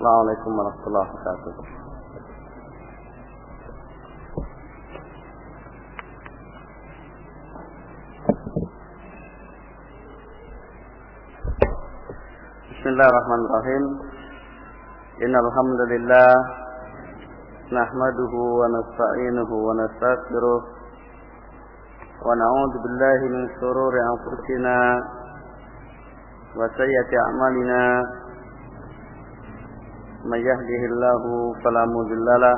Assalamualaikum warahmatullahi wabarakatuh. Bismillahirrahmanirrahim. Innal hamdalillah nahmaduhu wa nasta'inuhu wa nastaghfiruh wa na'udzu billahi min shururi anfusina wa sayyiati a'malina. May yahdihillahu fala mudhillalah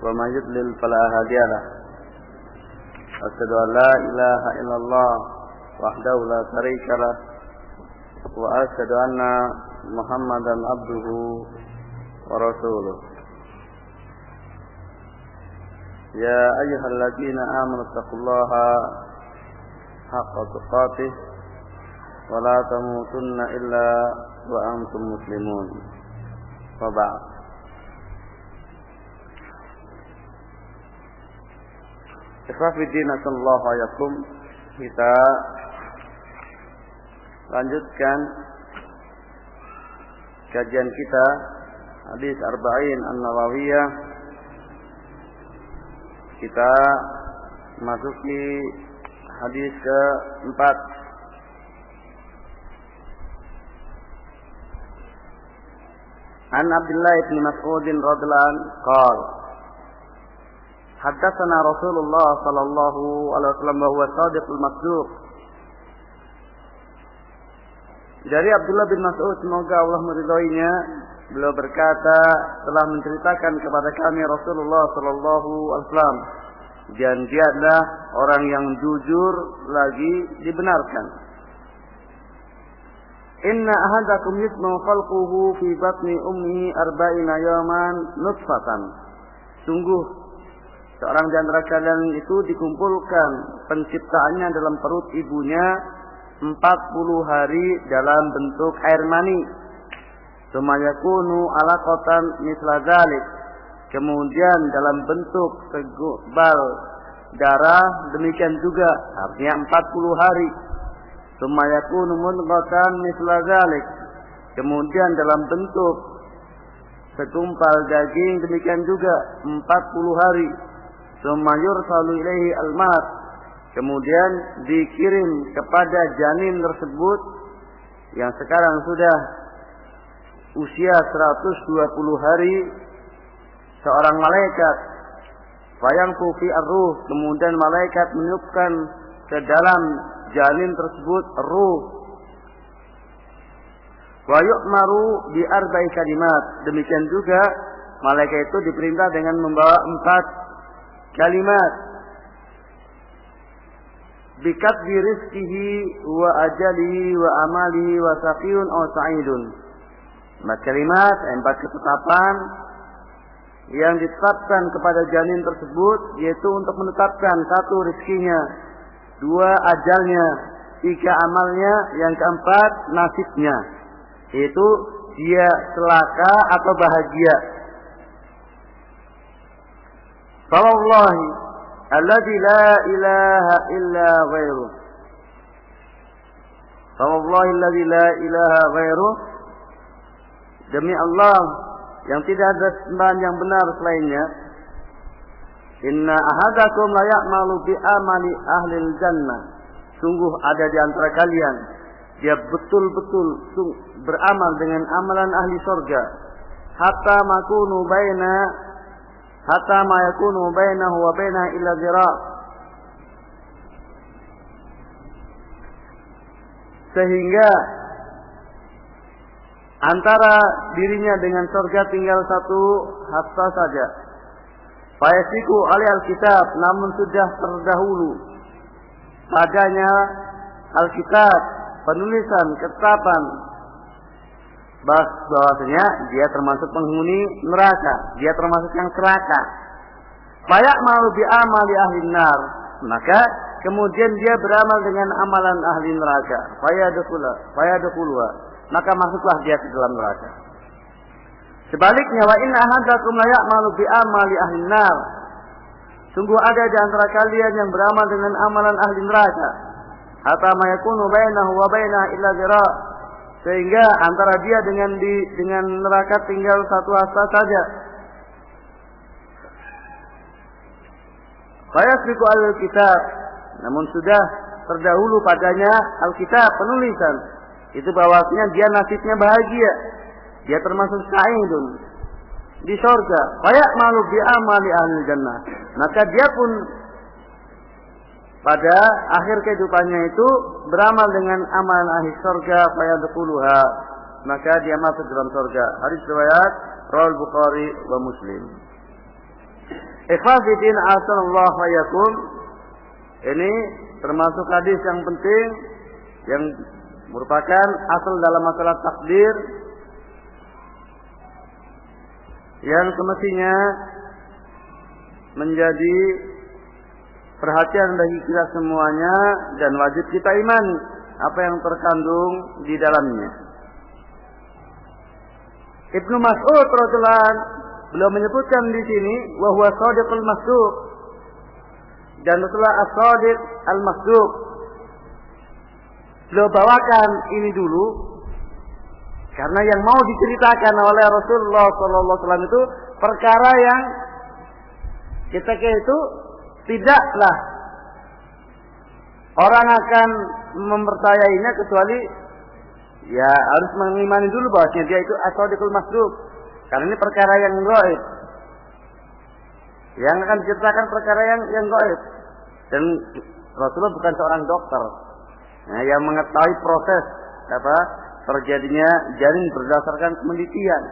wa may yudlil fala hadiyalah. Asyhadu an la ilaha illallah wahdahu la syarikalah wa asyhadu anna Muhammadan abduhu wa rasuluh. Ya ayyuhalladzina amanu taqullaha haqqa tuqatih wa la tamutunna illa wa antum muslimun. Wa ba'd. Ikhwah fiddin sallallahu alaikum, kita lanjutkan kajian kita hadis Arba'in An-Nawawiyah. Kita masuki hadis keempat. An Abdullah bin Mas'ud radhiyallahu anhu qala haddatsana Rasulullah sallallahu alaihi wasallam wa huwa shadiqul masduq. Dari Abdullah bin Mas'ud, semoga Allah meridhoinya, beliau berkata, telah menceritakan kepada kami Rasulullah sallallahu alaihi wasallam, dan dia adalah orang yang jujur lagi dibenarkan. Inna ahadakum yusma'u khalquhu fi batni ummihi arba'ina yawman nutfatan. Sungguh seorang di antara kalian itu dikumpulkan penciptaannya dalam perut ibunya 40 hari dalam bentuk air mani. Tsumma yakunu alaqatan misla dzalik. Kemudian dalam bentuk segumpal darah, demikian juga artinya 40 hari. Tsumma yakunu mudghatan misla dzalik. Kemudian dalam bentuk segumpal daging, demikian juga 40 hari. Tsumma yursalu ilaihi al-mat. Kemudian dikirim kepada janin tersebut yang sekarang sudah usia 120 hari seorang malaikat. Fayangfu fi ar-ruh. Kemudian malaikat meniupkan ke dalam janin tersebut ruh. Wa yu'maru bi arba'i kalimat. Demikian juga malaikat itu diperintah dengan membawa 4 kalimat. Bikadri rizkihi wa ajalihi wa amalihi wa saqiyun aw sa'idun. 4 kalimat, 4 ketetapan yang ditetapkan kepada janin tersebut, yaitu untuk menetapkan 1 rizkinya, 2 ajalnya, 3 amalnya, yang keempat nasibnya, yaitu dia celaka atau bahagia. Fawallahi alladzi la ilaha illa ghairuh. Fawallahi alladzi la ilaha ghairuh. Demi Allah yang tidak ada sembahan yang benar selainnya. Inna ahadakum la ya'malu bi amali ahlil jannah. Sungguh ada di antara kalian dia betul-betul beramal dengan amalan ahli surga. Hatta ma yakunu bainahu wa bainaha illa zira'. Sehingga antara dirinya dengan surga tinggal 1 hasta saja. Fayasiku alih alkitab, namun sudah terdahulu padanya alkitab, penulisan, ketetapan bahwasanya dia termasuk penghuni neraka, dia termasuk yang celaka. Faya'malu bi amali ahli nar, maka kemudian dia beramal dengan amalan ahli neraka. Fayadkhuluha, maka masuklah dia ke dalam neraka. Sebaliknya, wa inna ahadakum la ya'malu bi amali ahli nar. Sungguh ada di antara kalian yang beramal dengan amalan ahli neraka. Hatta ma yakunu bainahu wa bainaha illa zira'. sehingga antara dia dengan neraka tinggal satu hasta saja. Fayasbiqu al-kitab, namun sudah terdahulu padanya Alkitab, penulisan. Itu bahwasanya dia nasibnya bahagia. Dia termasuk sa'idun di surga. Fayamalu bi amali ahli jannah. Maka dia pun pada akhir kehidupannya itu beramal dengan amalan ahli surga, fayadkhuluha. Maka dia masuk dalam surga. Hadis riwayat Rawal Bukhari wa Muslim. Ikhwatiddin asallallahu wa yakum. Ini termasuk hadis yang penting yang merupakan asal dalam masalah takdir yang semestinya menjadi perhatian bagi kita semuanya dan wajib kita imani apa yang terkandung di dalamnya. Ibnu Mas'ud radhiyallahu anhu beliau menyebutkan di sini wa huwa shadiqul masduq, dan Rasulullah as-shadiq al-masduq. Beliau bawakan ini dulu karena yang mau diceritakan oleh Rasulullah sallallahu alaihi wasallam itu perkara yang ketika itu tidaklah orang akan mempercayainya kecuali ya harus mengimani dulu bahwasanya dia itu as-shadiqul masduq. Karena ini perkara yang gaib. Yang akan diceritakan perkara yang gaib. Dan Rasulullah bukan seorang dokter. Nah, yang mengetahui proses terjadinya janin berdasarkan penelitian.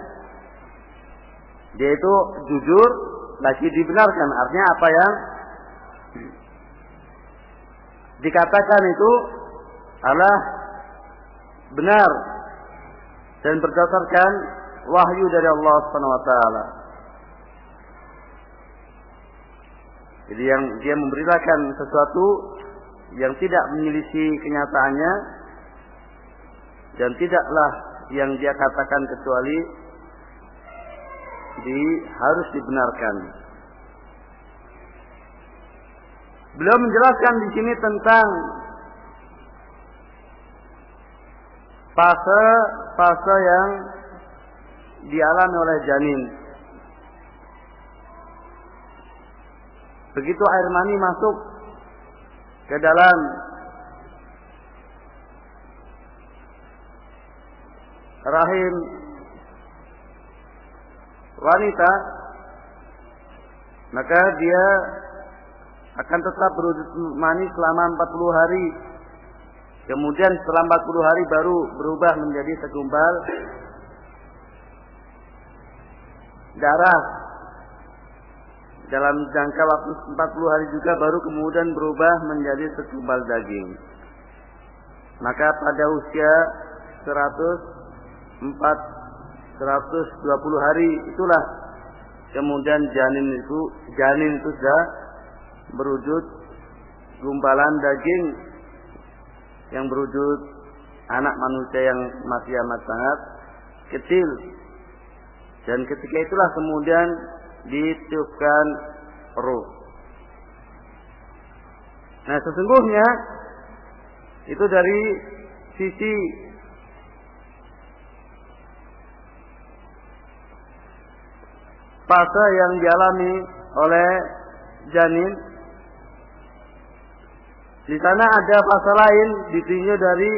Dia itu jujur lagi dibenarkan. Artinya apa yang dikatakan itu adalah benar dan berdasarkan wahyu dari Allah Subhanahu wa taala. Jadi yang dia memberitakan sesuatu yang tidak menyelisih kenyataannya dan tidaklah yang dia katakan kecuali harus dibenarkan. Beliau menjelaskan di sini tentang fase yang dialami oleh janin. Begitu air mani masuk ke dalam rahim wanita, maka dia akan tetap berwujud mani selama 40 hari. Kemudian setelah 40 hari baru berubah menjadi segumpal darah. Dalam jangka waktu 40 hari juga baru kemudian berubah menjadi segumpal daging. Maka pada usia 120 hari itulah kemudian janin itu sudah berwujud gumpalan daging yang berwujud anak manusia yang masih amat sangat kecil. Dan ketika itulah kemudian ditiupkan ruh. Nah, sesungguhnya itu dari sisi fase yang dialami oleh janin. Di sana ada fase lain ditinjau dari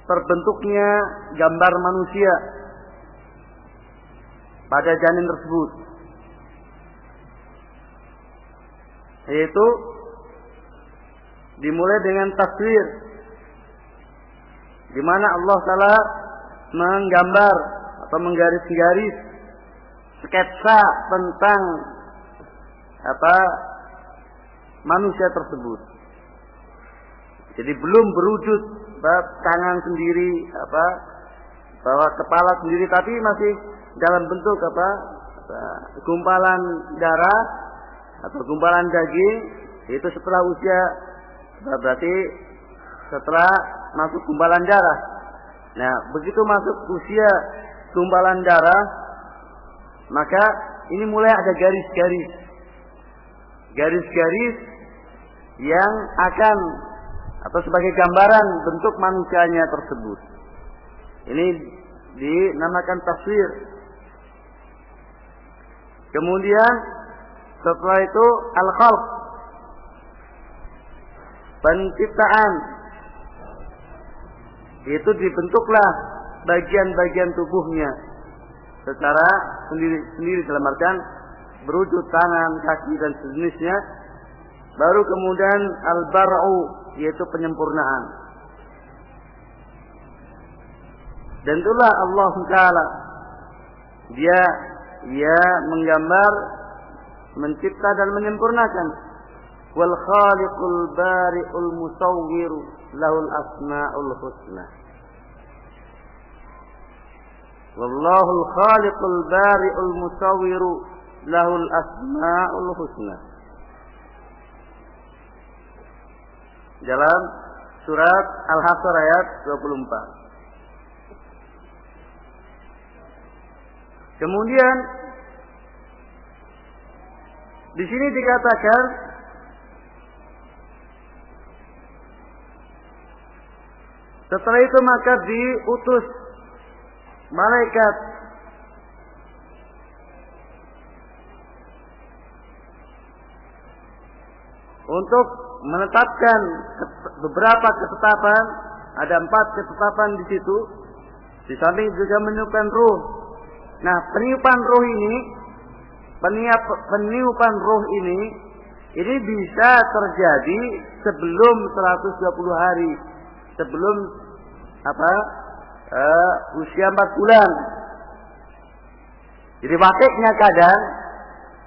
terbentuknya gambar manusia pada janin tersebut, yaitu dimulai dengan taswir, di mana Allah Ta'ala menggambar atau menggaris-garis sketsa tentang manusia tersebut. Jadi belum berwujud tangan sendiri, bahwa kepala sendiri, tapi masih dalam bentuk gumpalan darah atau gumpalan daging. Itu setelah usia, berarti setelah masuk gumpalan darah. Nah, begitu masuk usia gumpalan darah, maka ini mulai ada garis-garis yang akan atau sebagai gambaran bentuk manusianya tersebut. Ini dinamakan taswir. Kemudian setelah itu al-khalq, penciptaan. Itu dibentuklah bagian-bagian tubuhnya secara sendiri dalam artian berwujud tangan, kaki dan sejenisnya. Baru kemudian al-bar'u, yaitu penyempurnaan. Dan itulah Allah Ta'ala, Dia menggambar, mencipta dan menyempurnakan. Wal khaliqul bari'ul musawwir lahul asmaul husna. Wallahul khaliqul bari'ul musawwir lahul asmaul husna. Dalam surat Al-Hasyr ayat 24. Kemudian di sini dikatakan setelah itu maka diutus malaikat untuk menetapkan beberapa ketetapan. Ada 4 ketetapan di situ. Di samping juga meniupkan ruh. Nah, peniupan ruh ini bisa terjadi sebelum 120 hari, sebelum usia 4 bulan. Jadi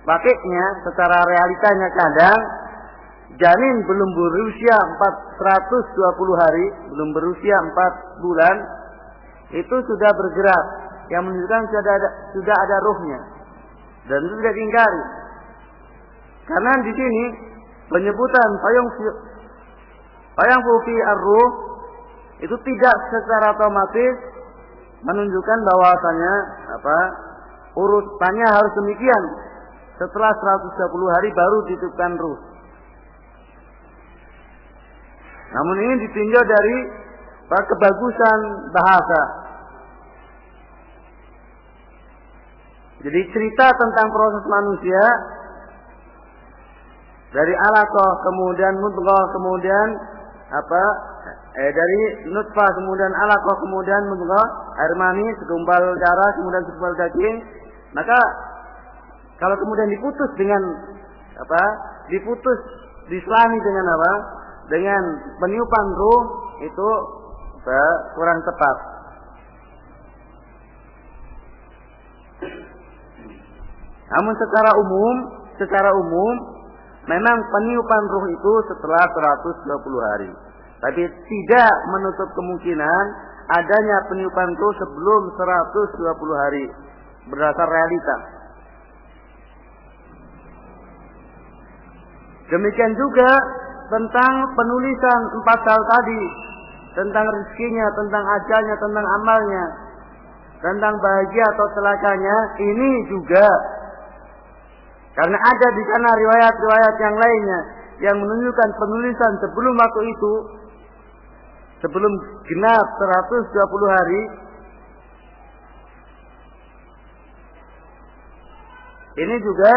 wakiknya secara realitanya kadang janin belum berusia 120 hari, belum berusia 4 bulan, itu sudah bergerak, yang menunjukkan sudah ada ruhnya. Dan itu tidak diingkari. Karena di sini penyebutan fayang fi ar-ruh itu tidak secara otomatis menunjukkan bahwasanya urutannya harus demikian. Setelah 120 hari baru ditiupkan ruh. Namun ini ditinjau dari kebagusan bahasa. Jadi cerita tentang proses manusia dari alaqah, kemudian mudghah, kemudian dari nutfah, kemudian alaqah, kemudian mudghah, air mani, segumpal darah, kemudian segumpal daging. Maka kalau kemudian diputus diselami dengan dengan peniupan ruh, itu kurang tepat. Namun secara umum memang peniupan ruh itu setelah 120 hari. Tapi tidak menutup kemungkinan adanya peniupan ruh sebelum 120 hari berdasar realita. Demikian juga tentang penulisan 4 hal tadi, tentang rezekinya, tentang ajalnya, tentang amalnya, tentang bahagia atau celakanya, ini juga karena ada di sana riwayat-riwayat yang lainnya yang menunjukkan penulisan sebelum waktu itu, sebelum genap 120 hari. Ini juga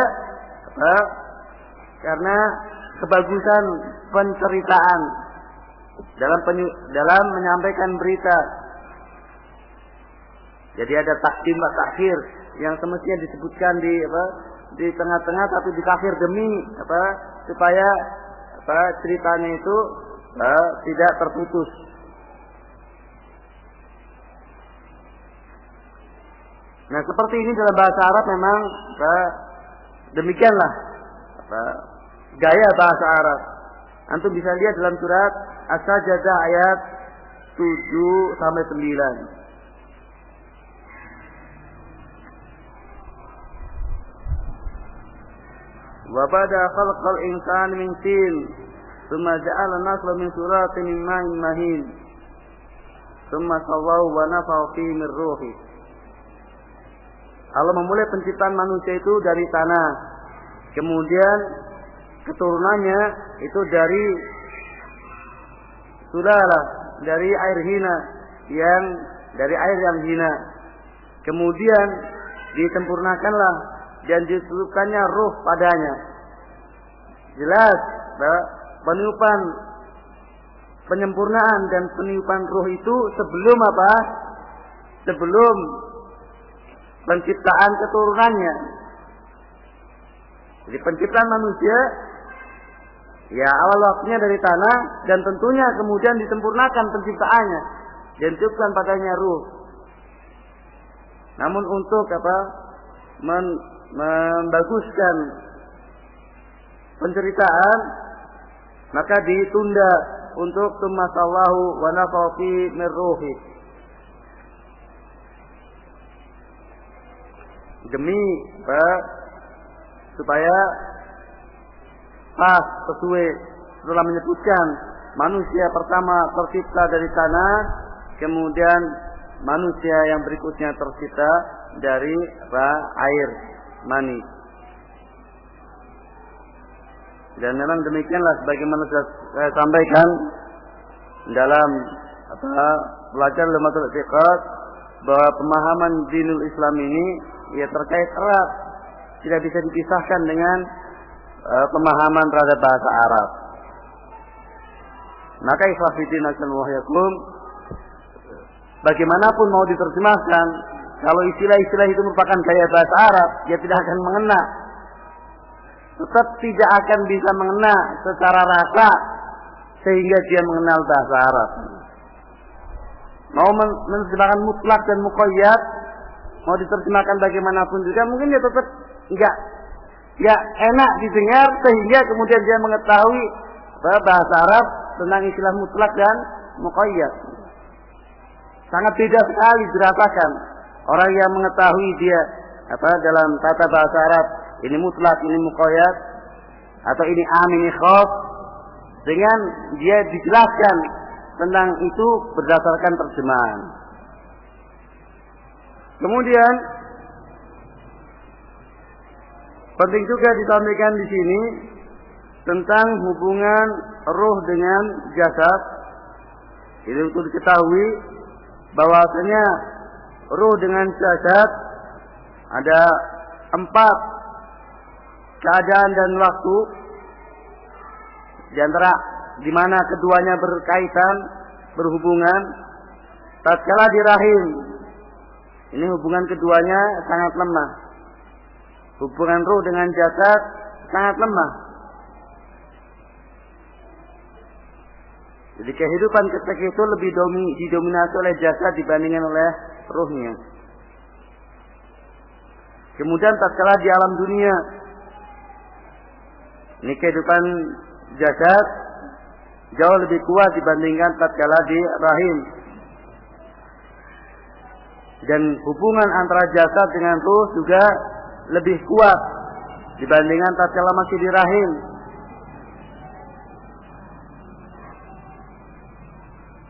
karena kebagusan penceritaan dalam menyampaikan berita. Jadi ada takdim wa takhir yang semestinya disebutkan di tengah-tengah, tapi ditakhir demi supaya ceritanya itu tidak terputus. Nah, seperti ini dalam bahasa Arab memang demikianlah gaya bahasa Arab. Antum bisa lihat dalam surat As-Sajdah ayat 7 sampai 9. Wa bada khalqal insani min tin, thumma ja'ala nasla min suratin min ma'in mahin, thumma sawwahu wa nafa'a fihi min ruhi. Allah memulai penciptaan manusia itu dari tanah. Kemudian keturunannya itu dari sulalah, dari air hina yang dari air yang hina. Kemudian disempurnakanlah dan diselupkannya ruh padanya. Jelas peniupan penyempurnaan dan peniupan ruh itu sebelum apa? Sebelum penciptaan keturunannya. Jadi penciptaan manusia ya awal waktunya dari tanah dan tentunya kemudian disempurnakan penciptaannya dan ditiupkan padanya ruh. Namun untuk apa? Membaguskan penceritaan maka ditunda untuk tumasallahu wa nafati min ruhi. Demi supaya pas sesuai setelah menyebutkan manusia pertama tercipta dari tanah, kemudian manusia yang berikutnya tercipta dari air mani. Dan memang demikianlah sebagaimana saya sampaikan dalam belajar Lumatul I'tiqad bahwa pemahaman dinul Islam ini ya terkait erat, tidak bisa dipisahkan dengan pemahaman terhadap bahasa Arab. Maka ikhlas fillah wahyakum, bagaimanapun mau diterjemahkan, kalau istilah-istilah itu merupakan gaya bahasa Arab, dia tidak akan mengena. Tetap tidak akan bisa mengena secara rasa sehingga dia mengenal bahasa Arab. Mau menerjemahkan mutlak dan muqayyad, mau diterjemahkan bagaimanapun juga, mungkin dia tetap enggak enak didengar sehingga kemudian dia mengetahui bahasa Arab tentang istilah mutlak dan muqayyad. Sangat beda sekali dirasakan orang yang mengetahui dia dalam tata bahasa Arab ini mutlak, ini muqayyad, atau ini am, ini khas, dengan dia dijelaskan tentang itu berdasarkan terjemahan. Kemudian penting juga disampaikan di sini tentang hubungan ruh dengan jasad. Itu untuk diketahui bahwasanya ruh dengan jasad ada 4 keadaan dan waktu di antara di mana keduanya berkaitan, berhubungan. Tatkala di rahim, ini hubungan keduanya sangat lemah. Hubungan ruh dengan jasad sangat lemah. Jadi kehidupan ketika itu lebih didominasi oleh jasad dibandingkan oleh ruhnya. Kemudian tatkala di alam dunia, ini kehidupan jasad jauh lebih kuat dibandingkan tatkala di rahim. Dan hubungan antara jasad dengan ruh juga lebih kuat dibandingkan tatkala masih di rahim.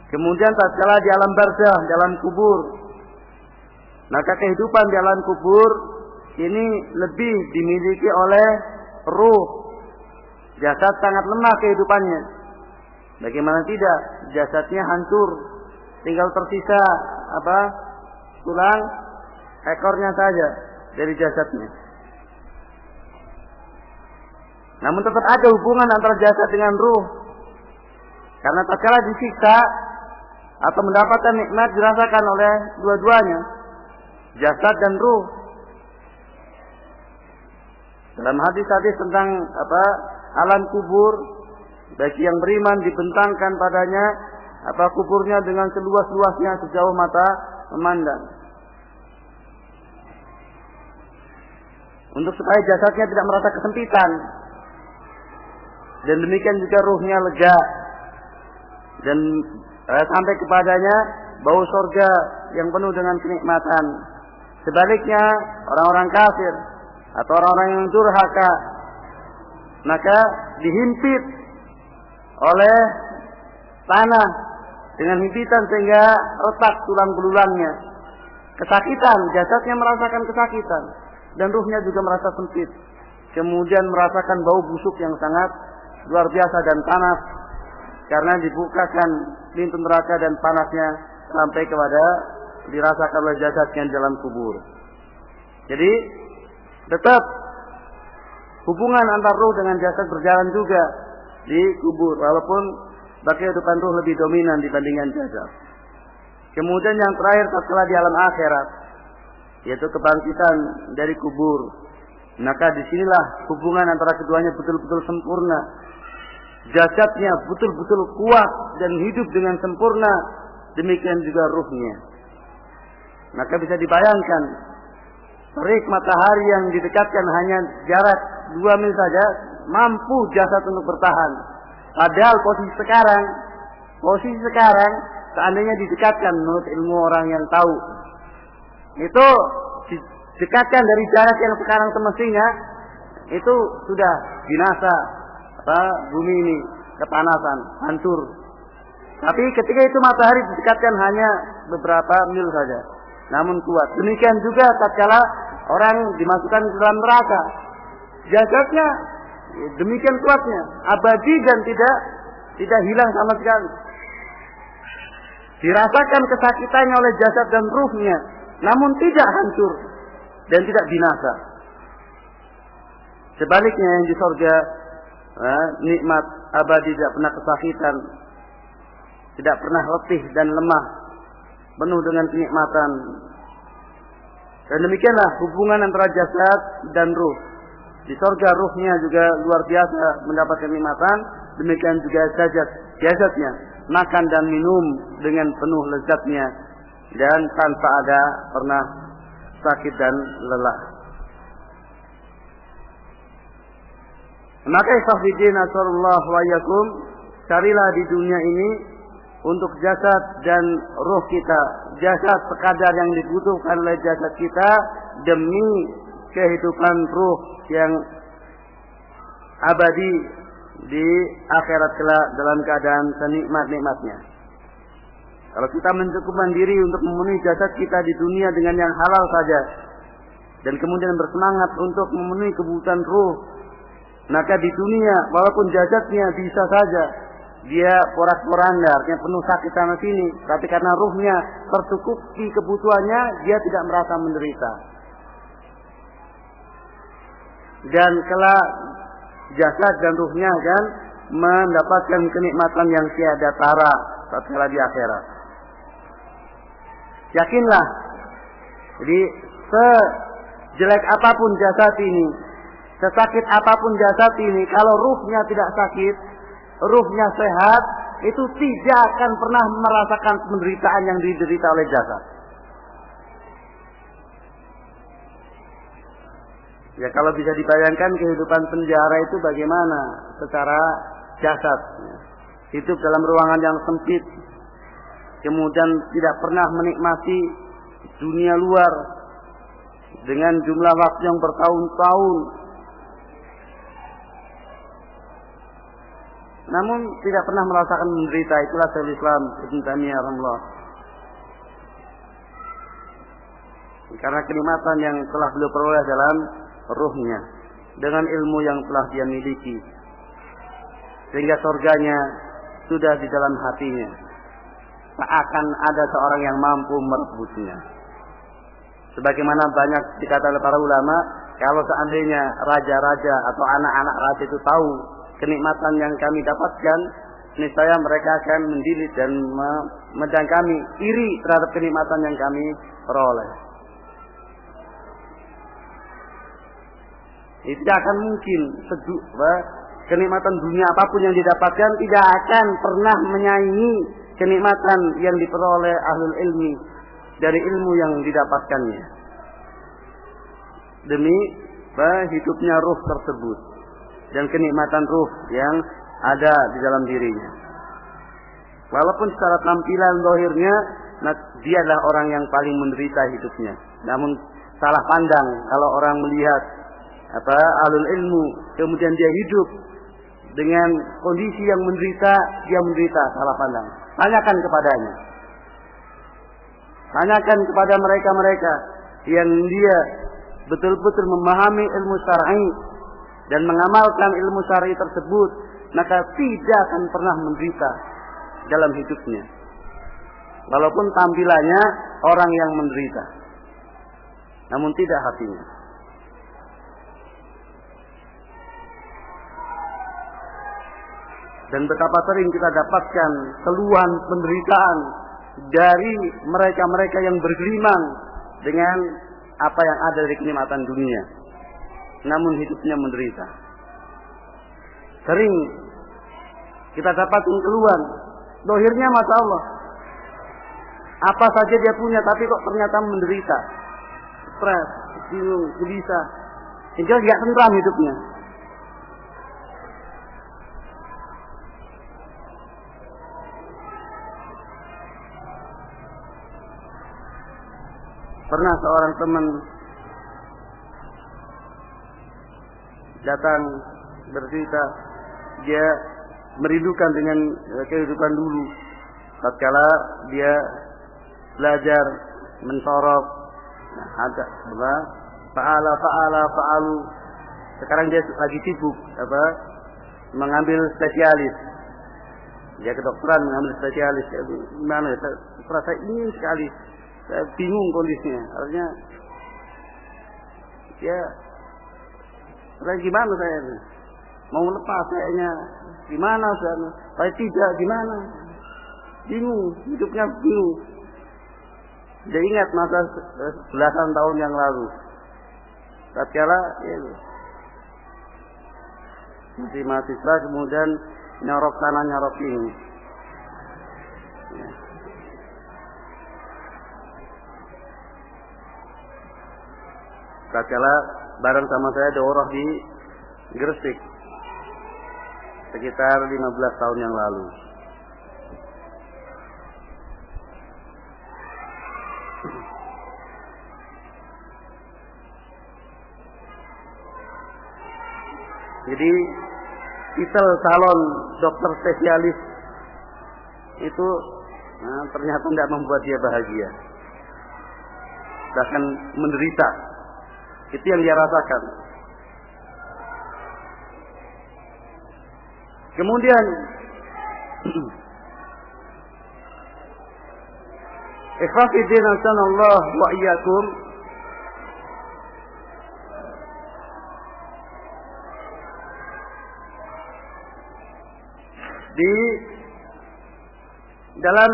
Kemudian tatkala di alam barzakh, dalam kubur, maka kehidupan di alam kubur ini lebih dimiliki oleh ruh. Jasad sangat lemah kehidupannya. Bagaimana tidak? Jasadnya hancur, tinggal tersisa tulang ekornya saja dari jasadnya. Namun tetap ada hubungan antara jasad dengan ruh. Karena tatkala disiksa atau mendapatkan nikmat dirasakan oleh dua-duanya, jasad dan ruh. Dalam hadis-hadis tentang alam kubur, bagi yang beriman dibentangkan padanya kuburnya dengan seluas-luasnya sejauh mata memandang. Untuk supaya jasadnya tidak merasa kesempitan. Dan demikian juga ruhnya lega. Dan sampai kepadanya bau surga yang penuh dengan kenikmatan. Sebaliknya orang-orang kafir atau orang-orang yang durhaka, maka dihimpit oleh tanah dengan himpitan sehingga retak tulang belulangnya. Kesakitan, jasadnya merasakan kesakitan dan ruhnya juga merasa sempit. Kemudian merasakan bau busuk yang sangat luar biasa dan panas karena dibukakan pintu neraka dan panasnya sampai kepada dirasakan oleh jasadnya dalam kubur. Jadi tetap hubungan antar ruh dengan jasad berjalan juga di kubur, walaupun kehidupan ruh lebih dominan dibandingkan jasad. Kemudian yang terakhir tatkala di alam akhirat, yaitu kebangkitan dari kubur. Maka disinilah hubungan antara keduanya betul-betul sempurna. Jasadnya betul-betul kuat dan hidup dengan sempurna. Demikian juga ruhnya. Maka bisa dibayangkan, terik matahari yang didekatkan hanya jarak 2 mil saja, mampu jasad untuk bertahan. Padahal posisi sekarang, seandainya didekatkan menurut ilmu orang yang tahu, itu didekatkan dari jarak yang sekarang semestinya, itu sudah binasa. Bumi ini kepanasan, hancur. Tapi ketika itu matahari didekatkan hanya beberapa mil saja, namun kuat. Demikian juga tatkala orang dimasukkan ke dalam neraka, jasadnya demikian kuatnya, abadi dan tidak hilang sama sekali. Dirasakan kesakitannya oleh jasad dan ruhnya, namun tidak hancur dan tidak binasa. Sebaliknya yang di surga, nikmat abadi, tidak pernah kesakitan, tidak pernah letih dan lemah, penuh dengan kenikmatan. Dan demikianlah hubungan antara jasad dan ruh. Di surga ruhnya juga luar biasa mendapatkan kenikmatan, demikian juga jasadnya makan dan minum dengan penuh lezatnya dan tanpa ada pernah sakit dan lelah. Maka ikhwatiddin nasallallahu wa iyyakum, carilah di dunia ini untuk jasad dan ruh kita. Jasad sekadar yang dibutuhkan oleh jasad kita demi kehidupan ruh yang abadi di akhirat kelak dalam keadaan senikmat-nikmatnya. Kalau kita mencukupkan diri untuk memenuhi jasad kita di dunia dengan yang halal saja, dan kemudian bersemangat untuk memenuhi kebutuhan ruh, maka di dunia walaupun jasadnya bisa saja dia porak-poranda, artinya penuh sakit sana sini, tapi karena ruhnya tercukupi kebutuhannya, dia tidak merasa menderita. Dan kelak jasad dan ruhnya akan mendapatkan kenikmatan yang tiada tara tatkala di akhirat. Yakinlah, jadi sejelek apapun jasad ini, sesakit apapun jasad ini, kalau ruhnya tidak sakit, ruhnya sehat, itu tidak akan pernah merasakan penderitaan yang diderita oleh jasad. Ya kalau bisa dibayangkan kehidupan penjara itu bagaimana secara jasad. Hidup dalam ruangan yang sempit, kemudian tidak pernah menikmati dunia luar dengan jumlah waktu yang bertahun-tahun, namun tidak pernah merasakan menderita. Itulah Syekhul Islam Ibnu Taimiyah rahimahullah. Karena kenikmatan yang telah beliau peroleh dalam ruhnya, dengan ilmu yang telah dia miliki, sehingga surganya sudah di dalam hatinya. Tak akan ada seorang yang mampu merebutnya. Sebagaimana banyak dikatakan oleh para ulama, kalau seandainya raja-raja atau anak-anak raja itu tahu kenikmatan yang kami dapatkan, niscaya mereka akan mendilit dan kami iri terhadap kenikmatan yang kami peroleh. Tidak akan mungkin kenikmatan dunia apapun yang didapatkan tidak akan pernah menyaingi kenikmatan yang diperoleh ahlul ilmi dari ilmu yang didapatkannya, demi hidupnya ruh tersebut dan kenikmatan ruh yang ada di dalam dirinya. Walaupun secara tampilan zahirnya dia adalah orang yang paling menderita hidupnya, namun salah pandang kalau orang melihat ahlul ilmu kemudian dia hidup dengan kondisi yang menderita, dia menderita, salah pandang. Tanyakan kepadanya, tanyakan kepada mereka-mereka yang dia betul-betul memahami ilmu syar'i dan mengamalkan ilmu syar'i tersebut, maka tidak akan pernah menderita dalam hidupnya. walaupun tampilannya orang yang menderita, namun tidak hatinya. Dan betapa sering kita dapatkan keluhan penderitaan dari mereka-mereka yang bergelimang dengan apa yang ada dari kenikmatan dunia, namun hidupnya menderita. Sering kita dapatkan keluhan, dohirnya Masya Allah, apa saja dia punya, tapi kok ternyata menderita, stres, bingung, gelisah, hingga tidak tentram hidupnya. Pernah seorang teman datang bercerita, dia merindukan dengan kehidupan dulu, tatkala dia belajar mensorok, ada fa'alu. Sekarang dia lagi sibuk mengambil spesialis. Dia kedokteran mengambil spesialis. Gimana? Saya ingin sekali. Saya bingung kondisinya. Artinya, ya, gimana saya ini? Mau lepas kayaknya. Gimana saya? Saya tidak, gimana? Bingung, hidupnya bingung. Dia ingat masa belasan tahun yang lalu. Tatkala ya, masih mahasiswa, kemudian nyorok sana nyorok ini. Ya. Tatkala bareng sama saya daurah di Gresik sekitar 15 tahun yang lalu. Jadi titel calon dokter spesialis itu ternyata tidak membuat dia bahagia, bahkan menderita. Itu yang dia rasakan. Kemudian ikhwatiddin Allah wa iyyakum, di dalam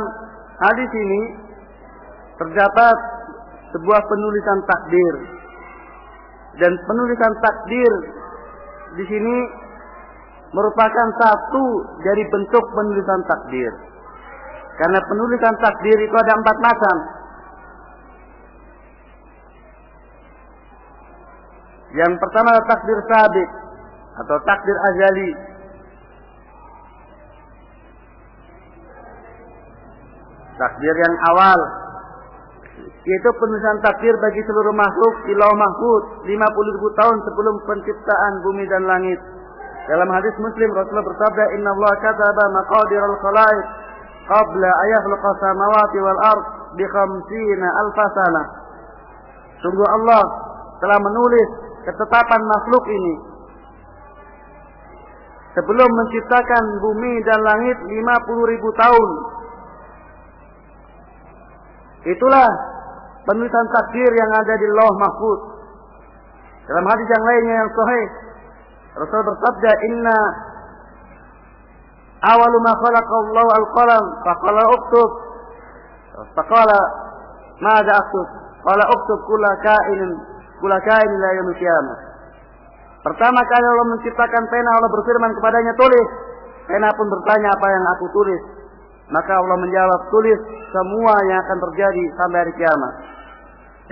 hadis ini terdapat sebuah penulisan takdir. Dan penulisan takdir di sini merupakan satu dari bentuk penulisan takdir. Karena penulisan takdir itu ada 4 macam. Yang pertama adalah takdir sabit atau takdir azali. Takdir yang awal, yaitu penulisan takdir bagi seluruh makhluk di Lauh Mahfuz 50.000 tahun sebelum penciptaan bumi dan langit. Dalam hadis Muslim Rasulullah bersabda, "Inna Allah kataba maqadiral khalaiq qabla ayakhluqa samawati wal ard bi 50,000 sanah." Sungguh Allah telah menulis ketetapan makhluk ini sebelum menciptakan bumi dan langit 50.000 tahun. Itulah penulisan takdir yang ada di Lauh Mahfuz. Dalam hadis yang lainnya yang sahih, Rasul bersabda, "Inna awalu ma khalaqallahu al-qalam, faqala uktub." Faqala, "Mada aktub?" Qala uktub kulla kainin la yaumil qiyamah. Pertama kali Allah menciptakan pena, Allah berfirman kepadanya, "Tulis." Pena pun bertanya, "Apa yang aku tulis?" Maka Allah menjawab, "Tulis semua yang akan terjadi sampai hari kiamat."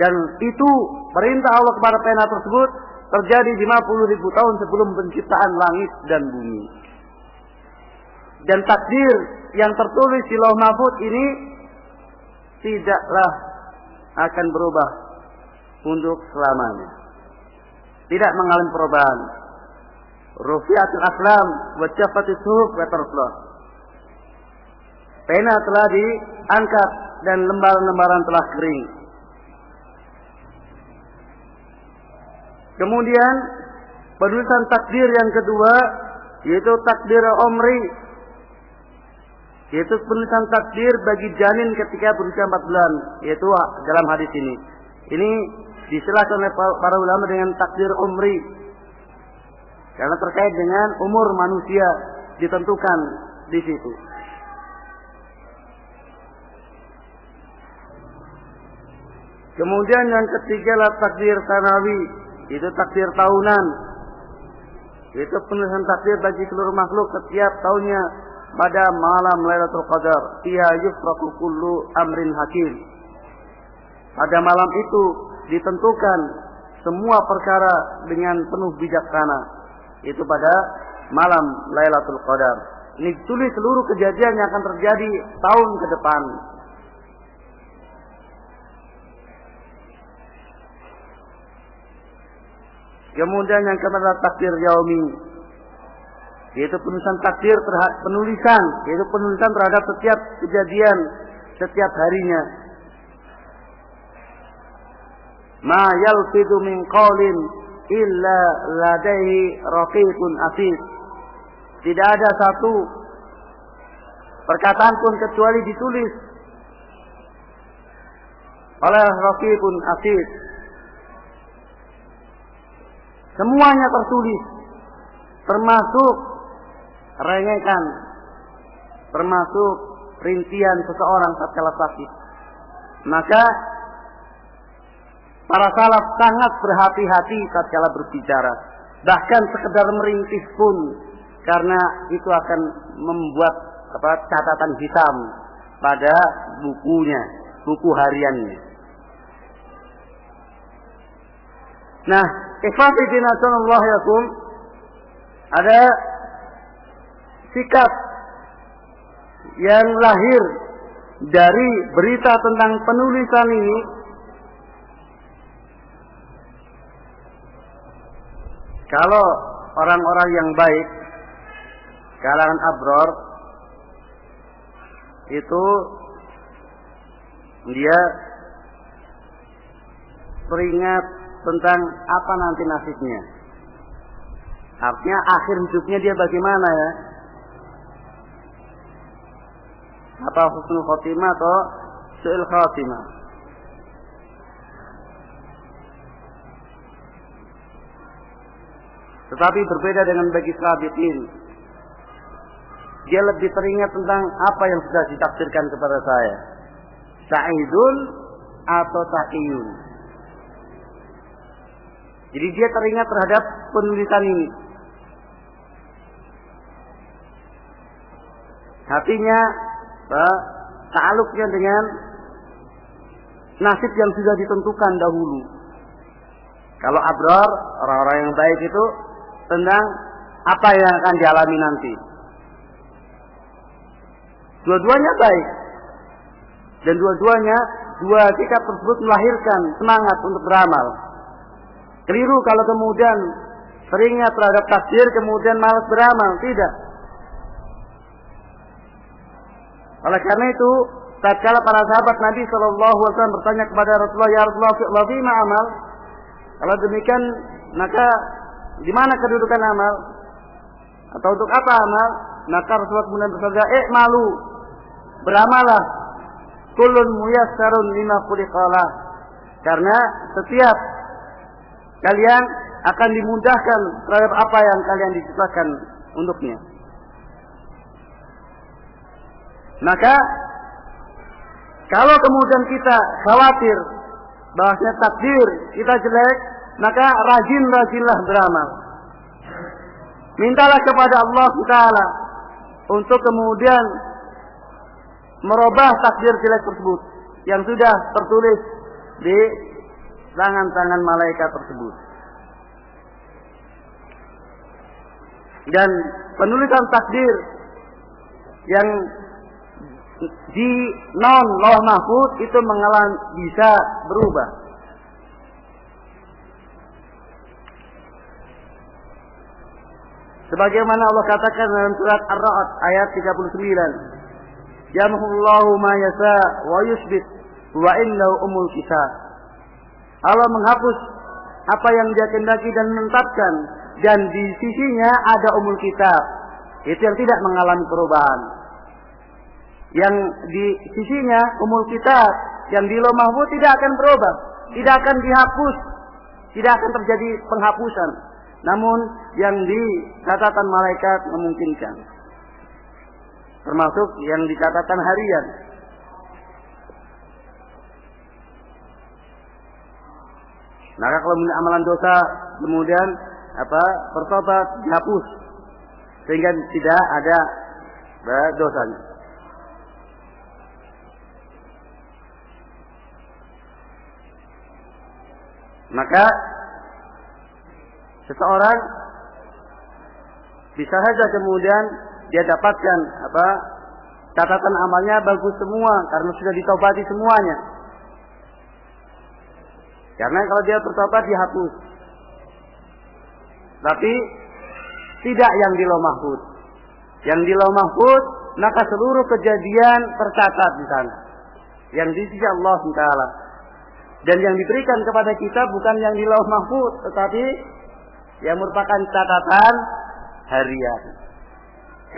Dan itu perintah Allah kepada pena tersebut terjadi 50.000 tahun sebelum penciptaan langit dan bumi. Dan takdir yang tertulis di Lauh Mahfuz ini tidaklah akan berubah untuk selamanya. Tidak mengalami perubahan. Rufi'atul aqlam wa jaffatis suhuf, kata Rasulullah. Pena telah diangkat dan lembaran-lembaran telah kering. Kemudian penulisan takdir yang kedua yaitu takdir umri. yaitu penulisan takdir bagi janin ketika berusia 4 bulan, yaitu dalam hadis ini. Ini diistilahkan oleh para ulama dengan takdir umri, karena terkait dengan umur manusia ditentukan di situ. Kemudian yang ketiga adalah takdir sanawi, itu takdir tahunan, yaitu penulisan takdir bagi seluruh makhluk setiap tahunnya pada malam Lailatul Qadar. Fiha yufraqu kullu amrin hakim. Pada malam itu ditentukan semua perkara dengan penuh bijaksana. Itu pada malam Lailatul Qadar. Ini ditulis seluruh kejadian yang akan terjadi tahun ke depan. Kemudian yang keempat adalah takdir yaumi, yaitu penulisan takdir yaitu penulisan terhadap setiap kejadian setiap harinya. Ma yalfidu min qawlin illa ladaihi raqibun atid. Tidak ada satu perkataan pun kecuali ditulis oleh raqibun atid. Semuanya tertulis, termasuk rengekan, termasuk rincian seseorang tatkala sakit. Maka para salaf sangat berhati-hati tatkala berbicara, bahkan sekedar merintis pun, karena itu akan membuat catatan hitam pada bukunya, buku hariannya. Nah, ikhwatiddin Allah yakum, ada sikap yang lahir dari berita tentang penulisan ini. Kalau orang-orang yang baik, kalangan abror, itu dia teringat tentang apa nanti nasibnya. Artinya akhir hidupnya dia bagaimana ya? Apa husnul khotimah atau su'il khotimah? Tetapi berbeda dengan bagi sahabitin. Dia lebih teringat tentang apa yang sudah ditakdirkan kepada saya. Sa'idun atau sa'iyun. Jadi dia teringat terhadap penulisan ini. Hatinya ta'aluknya dengan nasib yang sudah ditentukan dahulu. Kalau abrar, orang-orang yang baik itu tentang apa yang akan dialami nanti. Dua-duanya baik. Dan dua-duanya, dua sikap tersebut melahirkan semangat untuk beramal. Keliru kalau kemudian teringat terhadap takdir kemudian malas beramal. Tidak. Oleh karena itu, tatkala para sahabat Nabi SAW bertanya kepada Rasulullah, ya Rasulullah, fima amal? Kalau demikian, maka di mana kedudukan amal? Atau untuk apa amal? Maka Rasulullah kemudian bersabda, malu, beramalah. Kullun muyassarun lima khuliqalah. Karena setiap kalian akan dimudahkan terhadap apa yang kalian diciptakan untuknya. Maka kalau kemudian kita khawatir bahwasanya takdir kita jelek, maka rajin-rajinlah beramal. Mintalah kepada Allah Ta'ala untuk kemudian merubah takdir jelek tersebut yang sudah tertulis di tangan-tangan malaikat tersebut. Dan penulisan takdir yang di lauh mahfuz itu bisa berubah. Sebagaimana Allah katakan dalam surat Ar-Ra'd ayat 39, Yamhullahu ma yasha wa yuthbit wa innahu umul kitab. Allah menghapus apa yang Dia kehendaki dan menetapkan, dan di sisinya ada umul kitab. Itu yang tidak mengalami perubahan. Yang di sisinya umul kitab, yang di lauh mahfuz tidak akan berubah, tidak akan dihapus, tidak akan terjadi penghapusan. Namun yang di catatan malaikat memungkinkan. Termasuk yang di catatan harian. Maka kalau amalan dosa kemudian bertobat dihapus sehingga tidak ada dosanya. Maka seseorang bisa saja kemudian dia dapatkan catatan amalnya bagus semua karena sudah ditobati semuanya. Karena kalau dia bertobat dihapus. Tapi tidak yang di lauh mahfuz. Yang di lauh mahfuz maka seluruh kejadian tercatat di sana. Yang di sisi Allah Taala. Dan yang diberikan kepada kita bukan yang di lauh mahfuz, tetapi yang merupakan catatan harian.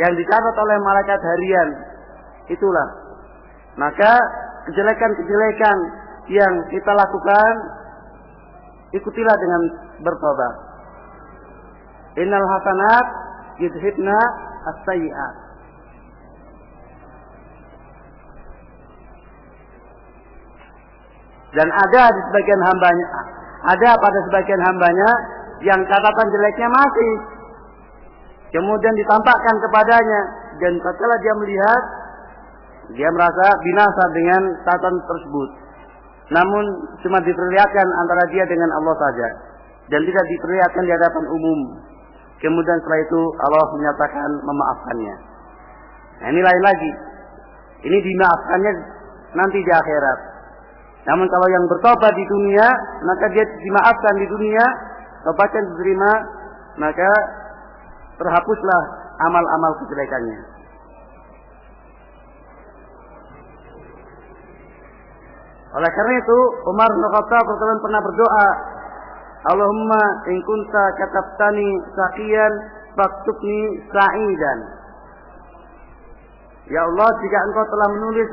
Yang dicatat oleh malaikat harian. Itulah. Maka kejelekan-kejelekan yang kita lakukan, ikutilah dengan bertobat. Innal hasanat yudhibna as-sayyi'at. Dan ada di sebagian hambanya, ada pada sebagian hambanya yang catatan jeleknya masih, kemudian ditampakkan kepadanya, dan setelah dia melihat, dia merasa binasa dengan catatan tersebut. Namun cuma diperlihatkan antara dia dengan Allah saja, dan tidak diperlihatkan di hadapan umum. Kemudian setelah itu Allah menyatakan memaafkannya. Nah, ini lain lagi. Ini dimaafkannya nanti di akhirat. Namun kalau yang bertobat di dunia, maka dia dimaafkan di dunia, tobatnya diterima, maka terhapuslah amal-amal kejelekannya. Oleh karena itu, Umar bin Khattab pernah berdoa, Allahumma in kunta katabtani saqiyan faktubni sa'idan. Ya Allah, jika engkau telah menulis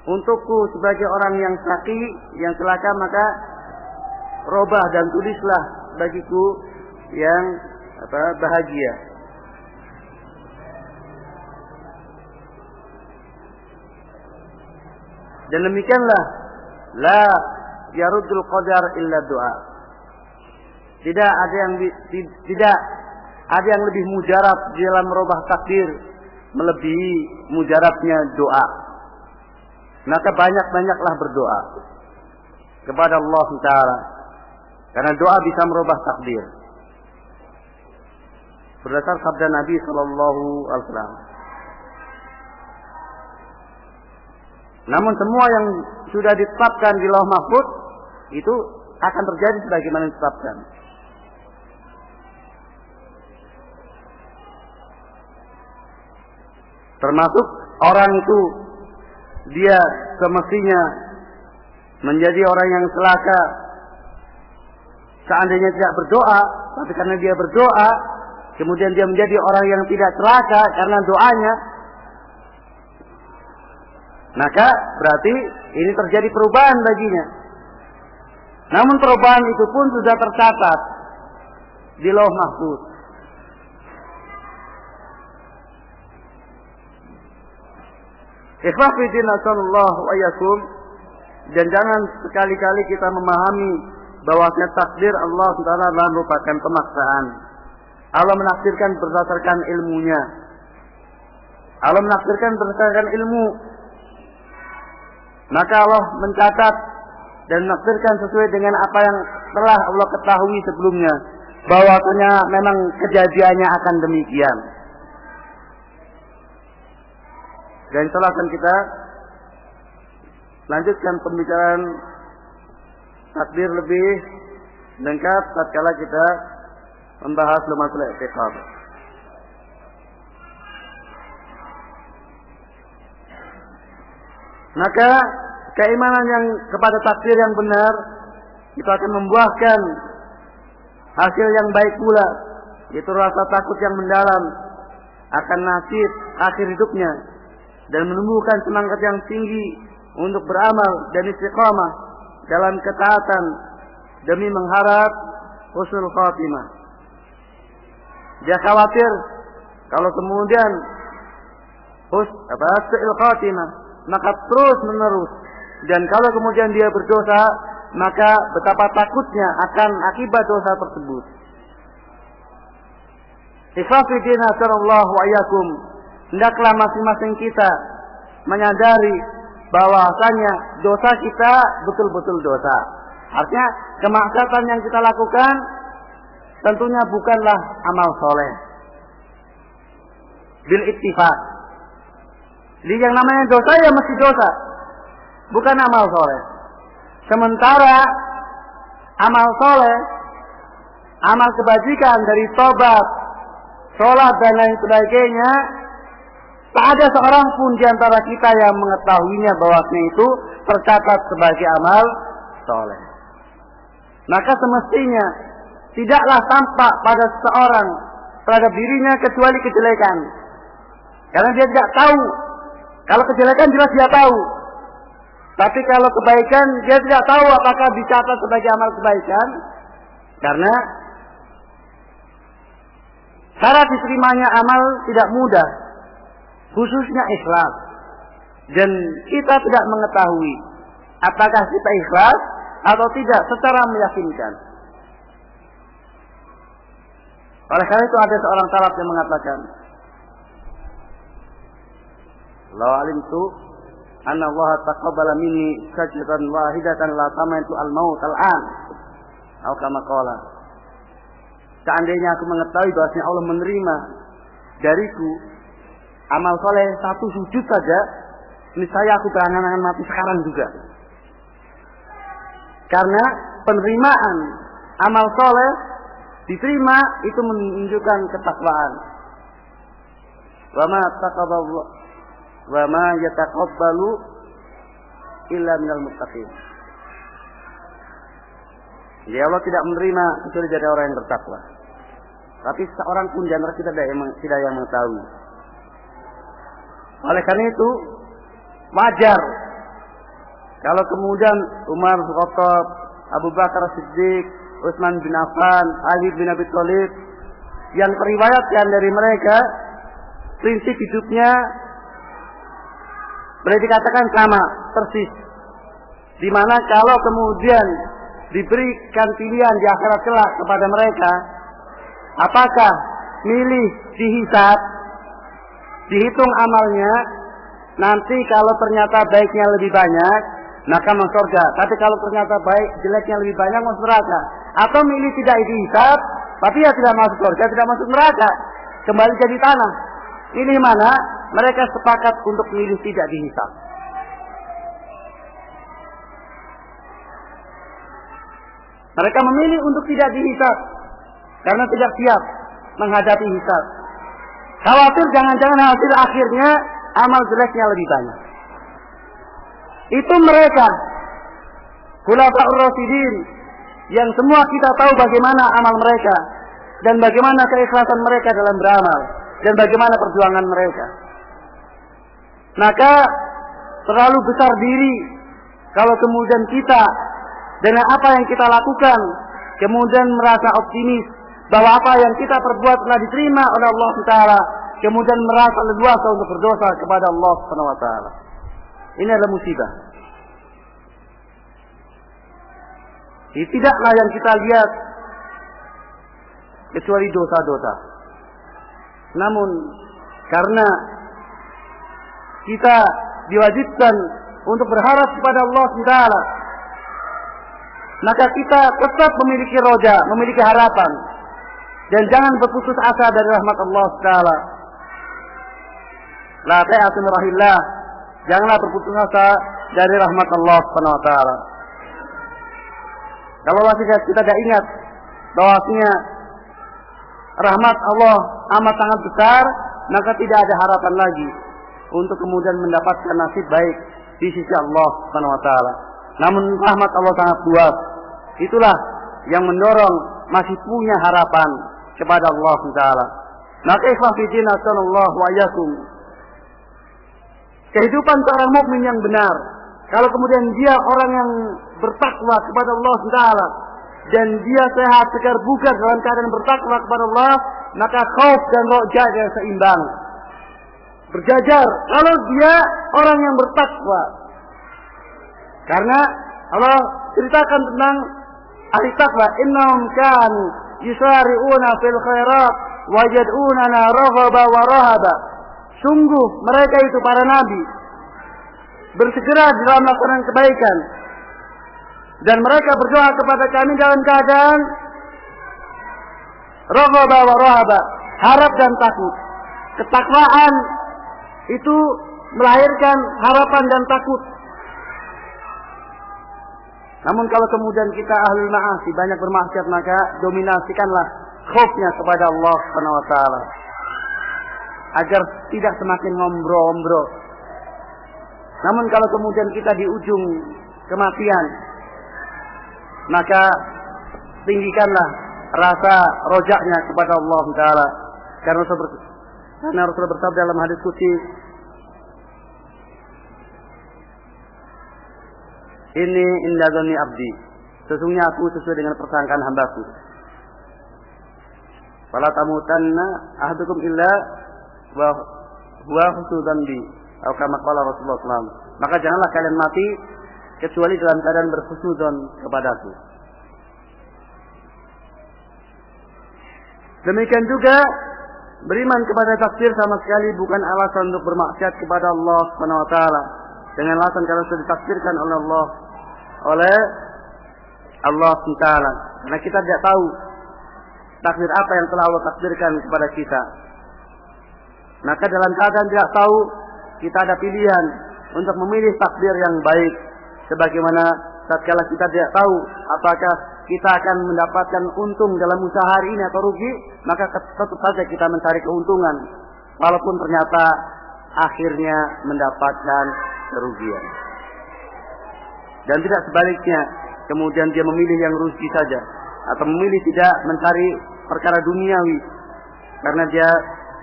untukku sebagai orang yang saqi, yang celaka, maka robah dan tulislah bagiku yang bahagia. Dan demikianlah la yaruddul qadar illa doa. Tidak ada yang lebih mujarab di dalam merubah takdir melebihi mujarabnya doa. Maka banyak-banyaklah berdoa kepada Allah Taala, karena doa bisa merubah takdir. Berdasar sabda Nabi Sallallahu Alaihi Wasallam. Namun semua yang sudah ditetapkan di lauh mahfuz itu akan terjadi sebagaimana ditetapkan. Termasuk orang itu dia semestinya menjadi orang yang celaka seandainya tidak berdoa, tapi karena dia berdoa kemudian dia menjadi orang yang tidak celaka karena doanya, maka berarti ini terjadi perubahan baginya. Namun perubahan itu pun sudah tercatat di lauh mahfuz. Ikhwah fi din nasallallahu wa iyyakum, dan jangan sekali-kali kita memahami bahwasanya takdir Allah Subhanahu wa taala merupakan pemaksaan. Allah menakdirkan berdasarkan ilmunya. Allah menakdirkan berdasarkan ilmu. Maka Allah mencatat dan menakdirkan sesuai dengan apa yang telah Allah ketahui sebelumnya, bahwasanya memang kejadiannya akan demikian. Dan setelah akan kita lanjutkan pembicaraan takdir lebih lengkap tatkala kita membahas masalah i'tiqad. Maka keimanan yang kepada takdir yang benar itu akan membuahkan hasil yang baik pula, yaitu rasa takut yang mendalam akan nasib akhir hidupnya. dan menumbuhkan semangat yang tinggi untuk beramal dan istiqamah dalam ketaatan demi mengharap husnul khatimah. Dia khawatir kalau kemudian su'il khatimah, maka terus menerus, dan kalau kemudian dia berdosa, maka betapa takutnya akan akibat dosa tersebut. Ikhwafidina sallallahu wa iyyakum, hendaklah masing-masing kita menyadari bahwasanya dosa kita betul-betul dosa. Artinya kemaksiatan yang kita lakukan tentunya bukanlah amal soleh. Bil ittifaq. Jadi yang namanya dosa ya mesti dosa, bukan amal soleh. Sementara amal soleh, amal kebajikan dari tobat, sholat dan lain sebagainya, tak ada seorang pun di antara kita yang mengetahuinya bahwasanya itu tercatat sebagai amal soleh. Maka semestinya tidaklah tampak pada seseorang terhadap dirinya kecuali kejelekan. Karena dia tidak tahu. Kalau kejelekan jelas dia tahu. Tapi kalau kebaikan dia tidak tahu apakah dicatat sebagai amal kebaikan. Karena syarat diterimanya amal tidak mudah, khususnya ikhlas. Dan kita tidak mengetahui apakah kita ikhlas atau tidak secara meyakinkan. Oleh karena itu ada seorang salaf yang mengatakan, "Law alimtu anna Allah taqabbala minni sajdatan wahidatan la tamantu al-maut al-an." Atau kama qala. Seandainya aku mengetahui bahwasanya Allah menerima dariku amal soleh satu sujud saja, niscaya aku berangan-angan mati sekarang juga. Karena penerimaan amal soleh diterima itu menunjukkan ketakwaan. Wa ma yataqabbalu illa minal muttaqin. Jadi Allah tidak menerima kecuali dari orang yang bertakwa. Tapi seorang pun di antara kita tidak yang mengetahui. Oleh karena itu wajar kalau kemudian Umar bin Khattab, Abu Bakar Siddiq, Utsman bin Affan, Ali bin Abi Thalib yang periwayatkan dari mereka prinsip hidupnya boleh dikatakan sama persis. Di mana kalau kemudian diberikan pilihan di akhirat kelak kepada mereka, apakah milih dihisab, dihitung amalnya, nanti kalau ternyata baiknya lebih banyak, maka masuk surga. Tapi kalau ternyata baik jeleknya lebih banyak, masuk neraka. Atau milih tidak dihisab, tapi ya tidak masuk surga, tidak masuk neraka, kembali jadi tanah. Ini mana? Mereka sepakat untuk milih tidak dihisab. Mereka memilih untuk tidak dihisab karena tidak siap menghadapi hisab. Khawatir jangan-jangan hasil akhirnya amal jeleknya lebih banyak. Itu mereka Khulafaur Rasyidin yang semua kita tahu bagaimana amal mereka dan bagaimana keikhlasan mereka dalam beramal dan bagaimana perjuangan mereka. Maka terlalu besar diri kalau kemudian kita dengan apa yang kita lakukan kemudian merasa optimis bahwa apa yang kita perbuat telah diterima oleh Allah Taala, kemudian merasa leluasa untuk berdosa kepada Allah Subhanahu wa taala. Ini adalah musibah. Tidaklah yang kita lihat kecuali dosa-dosa. Namun karena kita diwajibkan untuk berharap kepada Allah Taala, maka kita tetap memiliki roja, memiliki harapan, dan jangan berputus asa dari rahmat Allah Taala. La ta'atu min rahillah, janganlah berputus asa dari rahmat Allah Subhanahu wa taala. Kalau kita tidak ingat bahwasanya rahmat Allah amat sangat besar, maka tidak ada harapan lagi untuk kemudian mendapatkan nasib baik di sisi Allah Subhanahu wa taala. Namun rahmat Allah sangat luas. Itulah yang mendorong masih punya harapan kepada Allah Taala. Maka ikhwan fillah sallallahu wa iyyakum, kehidupan seorang mukmin yang benar. Kalau kemudian dia orang yang bertakwa kepada Allah Taala dan dia sehat, segar, bugar dalam keadaan bertakwa kepada Allah, maka khauf dan rojanya seimbang, berjajar. Kalau dia orang yang bertakwa, karena Allah ceritakan tentang ahli takwa, innahum kanu yusari'una fil khairat wajad'unana raghaba wa rahaba. Sungguh mereka itu para nabi bersegera dalam melakukan kebaikan dan mereka berdoa kepada kami dalam keadaan raghaba wa rahaba, harap dan takut. Ketakwaan itu melahirkan harapan dan takut. Namun kalau kemudian kita ahlul ma'asi, banyak bermaksiat, maka dominasikanlah khaufnya kepada Allah Subhanahu wa taala agar tidak semakin ngombro-ngombro. Namun kalau kemudian kita di ujung kematian, maka tinggikanlah rasa rojaknya kepada Allah taala. Karena Rasul bersabda dalam hadis qudsi, ini inda dzanni abdi, sesungguhnya aku sesuai dengan persangkaan hambaku. Fala tamutanna ahadukum illa wa huwa husnudzan bi, atau kama qala Rasulullah SAW. Maka janganlah kalian mati kecuali dalam keadaan berhusnudzan kepadaku. Demikian juga beriman kepada takdir sama sekali bukan alasan untuk bermaksiat kepada Allah Subhanahu wa taala. Dengan alasan kalau sudah ditakdirkan oleh Allah SWT. Karena kita tidak tahu takdir apa yang telah Allah takdirkan kepada kita. Maka dalam keadaan tidak tahu, kita ada pilihan untuk memilih takdir yang baik. Sebagaimana tatkala kita tidak tahu apakah kita akan mendapatkan untung dalam usaha hari ini atau rugi, maka tetap saja kita mencari keuntungan, walaupun ternyata akhirnya mendapatkan kerugian. Dan tidak sebaliknya, kemudian dia memilih yang rugi saja, atau memilih tidak mencari perkara duniawi, karena dia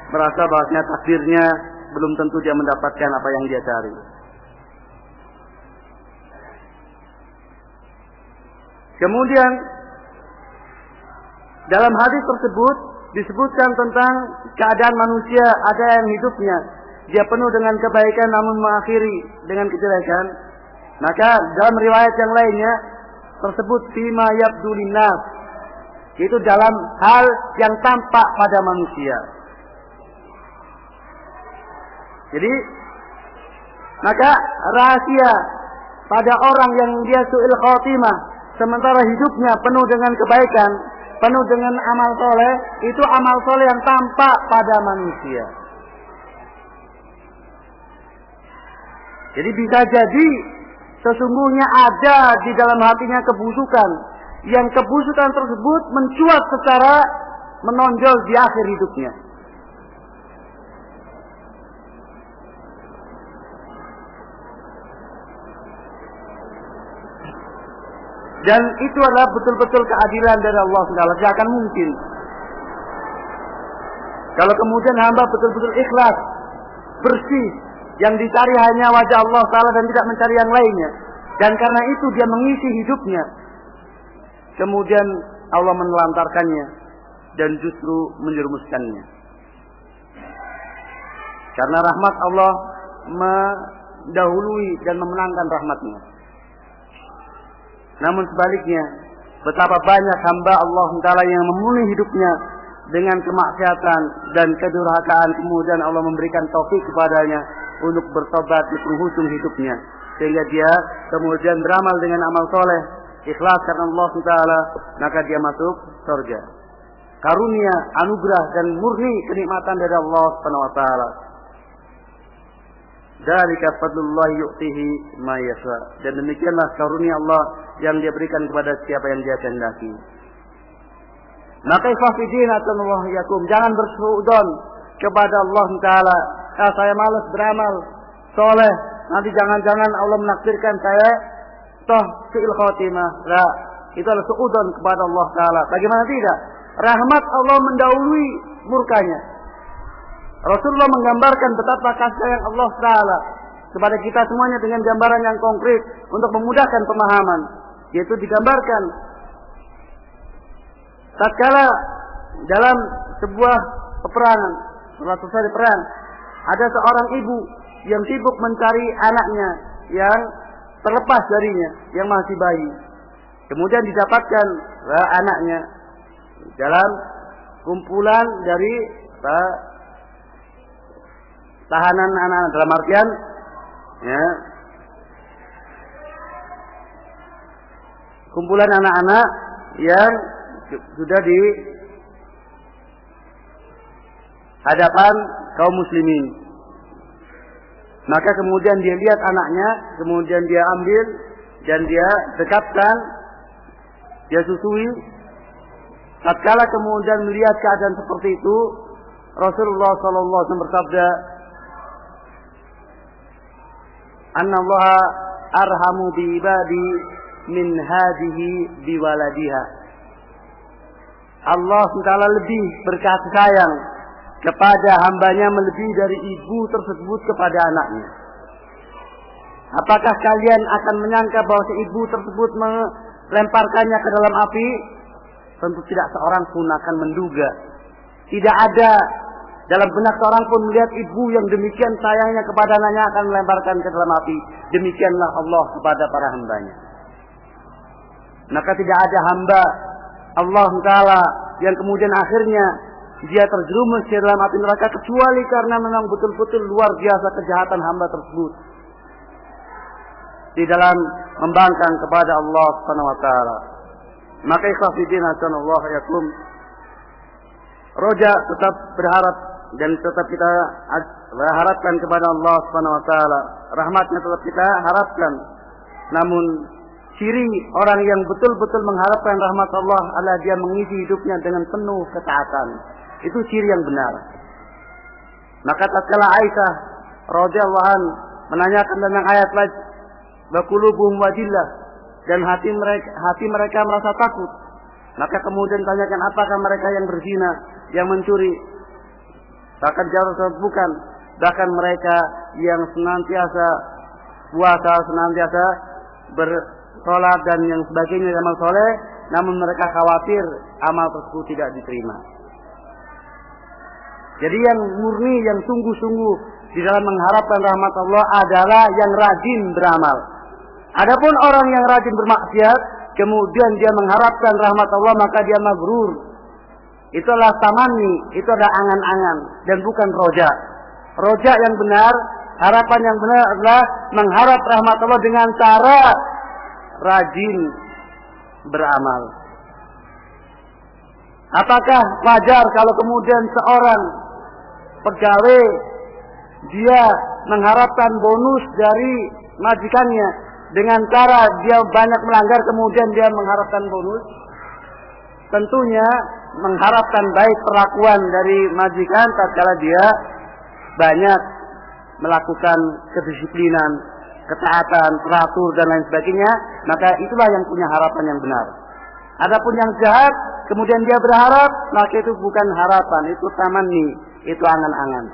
merasa bahwasanya takdirnya belum tentu dia mendapatkan apa yang dia cari. Kemudian dalam hadis tersebut disebutkan tentang keadaan manusia, ada yang hidupnya dia penuh dengan kebaikan namun mengakhiri dengan kejelekan. Maka dalam riwayat yang lainnya tersebut fima yabdu linnas, itu dalam hal yang tampak pada manusia. Jadi maka rahasia pada orang yang dia su'il khatimah sementara hidupnya penuh dengan kebaikan, penuh dengan amal soleh, itu amal soleh yang tampak pada manusia. Jadi bisa jadi sesungguhnya ada di dalam hatinya kebusukan, yang kebusukan tersebut mencuat secara menonjol di akhir hidupnya. Dan itu adalah betul-betul keadilan dari Allah SWT. Tidak akan mungkin kalau kemudian hamba betul-betul ikhlas, bersih, yang dicari hanya wajah Allah Ta'ala dan tidak mencari yang lainnya, dan karena itu dia mengisi hidupnya, kemudian Allah menelantarkannya dan justru menjerumuskannya. Karena rahmat Allah mendahului dan memenangkan rahmatnya. Namun sebaliknya, betapa banyak hamba Allah Ta'ala yang memenuhi hidupnya dengan kemaksiatan dan kedurhakaan, kemudian Allah memberikan taufik kepadanya untuk bertobat di penghujung hidupnya, sehingga dia kemudian beramal dengan amal soleh, ikhlas karena Allah Ta'ala, maka dia masuk surga. Karunia, anugerah dan murni kenikmatan dari Allah Subhanahu wa taala. Dzalika fadlullah yu'tihi ma yasha. Dan demikianlah karunia Allah yang dia berikan kepada siapa yang dia kehendaki. Maka ikhwafidin atanallahu yakum, jangan bersuudzon kepada Allah Ta'ala. Saya malas beramal soleh, nanti jangan-jangan Allah menakdirkan saya toh su'il khatimah. Lah, itu adalah suudzon kepada Allah Ta'ala. Bagaimana tidak? Rahmat Allah mendahului murkanya. Rasulullah menggambarkan betapa kasih sayang Allah Ta'ala kepada kita semuanya dengan gambaran yang konkret untuk memudahkan pemahaman, yaitu digambarkan tatkala dalam sebuah peperangan, setelah selesai perang, ada seorang ibu yang sibuk mencari anaknya yang terlepas darinya, yang masih bayi. Kemudian didapatkan anaknya dalam kumpulan dari tahanan anak, dalam artian ya, kumpulan anak-anak yang sudah di hadapan kaum muslimin. Maka kemudian dia lihat anaknya, kemudian dia ambil dan dia dekatkan, dia susui. Tatkala kemudian melihat keadaan seperti itu, Rasulullah SAW bersabda, "Anna Allah arhamu bi ibadi min hadhihi bi waladiha." Allah Taala lebih berkasih sayang kepada hambanya melebihi dari ibu tersebut kepada anaknya. Apakah kalian akan menyangka bahwa si ibu tersebut melemparkannya ke dalam api? Tentu tidak seorang pun akan menduga. Tidak ada dalam benak seorang pun melihat ibu yang demikian sayangnya kepada anaknya akan melemparkan ke dalam api. Demikianlah Allah kepada para hambanya. Maka tidak ada hamba Allah Ta'ala yang kemudian akhirnya dia terjerumus ke dalam api neraka kecuali karena memang betul-betul luar biasa kejahatan hamba tersebut di dalam membangkang kepada Allah Subhanahu wa taala. Maka ikhlas fillah Allah yakum, roja tetap berharap dan tetap kita harapkan kepada Allah Subhanahu wa taala. Rahmatnya tetap kita harapkan. Namun ciri orang yang betul-betul mengharapkan rahmat Allah adalah dia mengisi hidupnya dengan penuh ketaatan. Itu ciri yang benar. Maka tatkala Aisyah radhiyallahu an menanyakan tentang ayat wa qulubuhum wajillah, dan hati mereka merasa takut. Maka kemudian tanyakan, apakah mereka yang berzina, yang mencuri? Bahkan jawab bukan. Bahkan mereka yang senantiasa puasa, senantiasa bersolat dan yang sebagainya amal soleh, namun mereka khawatir amal tersebut tidak diterima. Jadi yang murni, yang sungguh-sungguh di dalam mengharapkan rahmat Allah adalah yang rajin beramal. Adapun orang yang rajin bermaksiat, kemudian dia mengharapkan rahmat Allah, maka dia maghrur. Itulah tamanni, itu adalah angan-angan dan bukan roja. Roja yang benar, harapan yang benar adalah mengharap rahmat Allah dengan cara rajin beramal. Apakah wajar kalau kemudian seorang pegawai dia mengharapkan bonus dari majikannya dengan cara dia banyak melanggar kemudian dia mengharapkan bonus? Tentunya mengharapkan baik perlakuan dari majikan tatkala dia banyak melakukan kedisiplinan, ketaatan, teratur dan lain sebagainya, maka itulah yang punya harapan yang benar. Adapun yang jahat kemudian dia berharap, maka itu bukan harapan, itu tamanni, itu angan-angan.